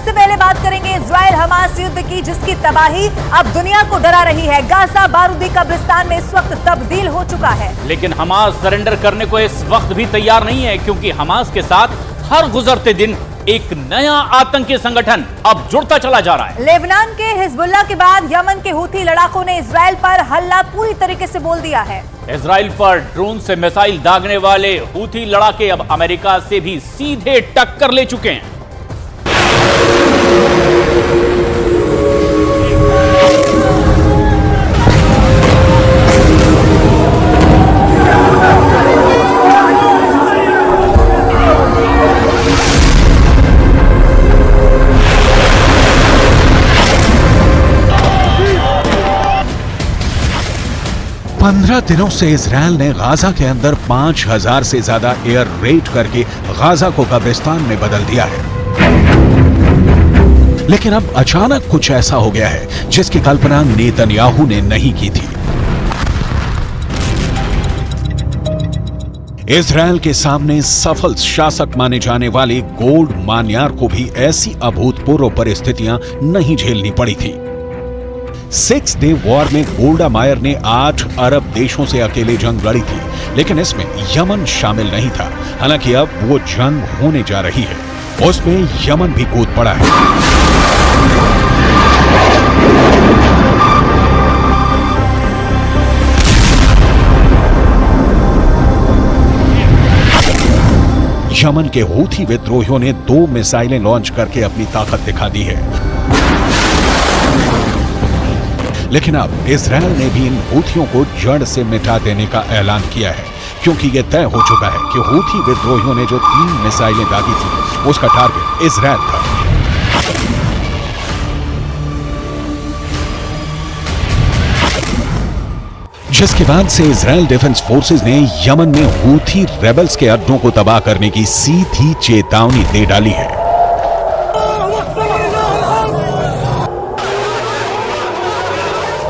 सबसे पहले बात करेंगे इजराइल हमास युद्ध की, जिसकी तबाही अब दुनिया को डरा रही है। गाजा बारूदी कब्रिस्तान में इस वक्त तब्दील हो चुका है। लेकिन हमास सरेंडर करने को इस वक्त भी तैयार नहीं है, क्योंकि हमास के साथ हर गुजरते दिन एक नया आतंकी संगठन अब जुड़ता चला जा रहा है। लेबनान के हिजबुल्लाह के बाद यमन के हूथी लड़ाकों ने इजराइल पर हमला पूरी तरीके से बोल दिया है। इजराइल पर ड्रोन से मिसाइल दागने वाले हूथी लड़ाके अब अमेरिका से भी सीधे टक्कर ले चुके हैं। पंद्रह दिनों से इजराइल ने गाजा के अंदर 5000 से ज्यादा एयर रेड करके गाजा को कब्रिस्तान में बदल दिया है। लेकिन अब अचानक कुछ ऐसा हो गया है जिसकी कल्पना नेतन्याहू ने नहीं की थी। इजराइल के सामने सफल शासक माने जाने वाले गोल्ड मान्यार को भी ऐसी अभूतपूर्व परिस्थितियां नहीं झेलनी पड़ी थी। 6 डे वॉर में गोल्डा मायर ने 8 अरब देशों से अकेले जंग लड़ी थी, लेकिन इसमें यमन शामिल नहीं था। हालांकि अब वो जंग होने जा रही है, उसमें यमन भी कूद पड़ा है। यमन के हूथी विद्रोहियों ने 2 मिसाइलें लॉन्च करके अपनी ताकत दिखा दी है। लेकिन अब इजराइल ने भी इन हूथियों को जड़ से मिटा देने का ऐलान किया है, क्योंकि यह तय हो चुका है कि हूथी विद्रोहियों ने जो 3 मिसाइलें दागी थी उसका टारगेट इजराइल था। जिसके बाद से इजराइल डिफेंस फोर्सेस ने यमन में हूथी रेबल्स के अड्डों को तबाह करने की सीधी चेतावनी दे डाली है।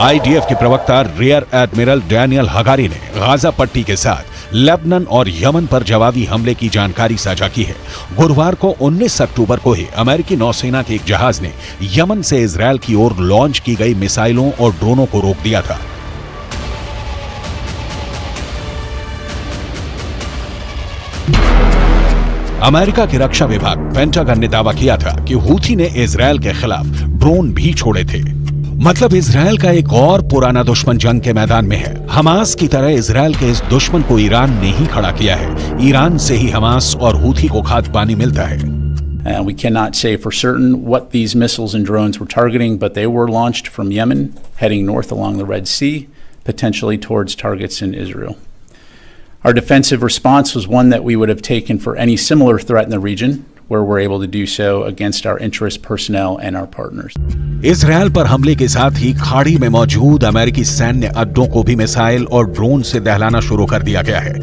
आईडीएफ के प्रवक्ता रियर एडमिरल डैनियल हगारी ने गाजा पट्टी के साथ लेबनान और यमन पर जवाबी हमले की जानकारी साझा की है। गुरुवार को 19 अक्टूबर को ही अमेरिकी नौसेना के एक जहाज ने यमन से इजराइल की ओर लॉन्च की गई मिसाइलों और ड्रोनों को रोक दिया था। अमेरिका के रक्षा विभाग पेंटागन ने दावा किया था कि हूथी ने इजराइल के खिलाफ ड्रोन भी छोड़े थे। मतलब इजराइल का एक और पुराना दुश्मन जंग के मैदान में है। हमास की तरह इजराइल के इस दुश्मन को ईरान ने ही खड़ा किया है। ईरान से ही हमास और हूथी को खाद्य पानी मिलता है। We cannot say for certain what these missiles and drones were targeting, but they were launched from Yemen, heading north along the Red Sea, potentially towards targets in Israel. Our defensive response was one that we would have taken for any similar threat in the region, where we're able to do so against our interest personnel and our partners. Israel पर हमले के साथ ही खाड़ी में मौजूद अमेरिकी सैन्य अड्डों को भी मिसाइल और ड्रोन से दहलाना शुरू कर दिया गया है।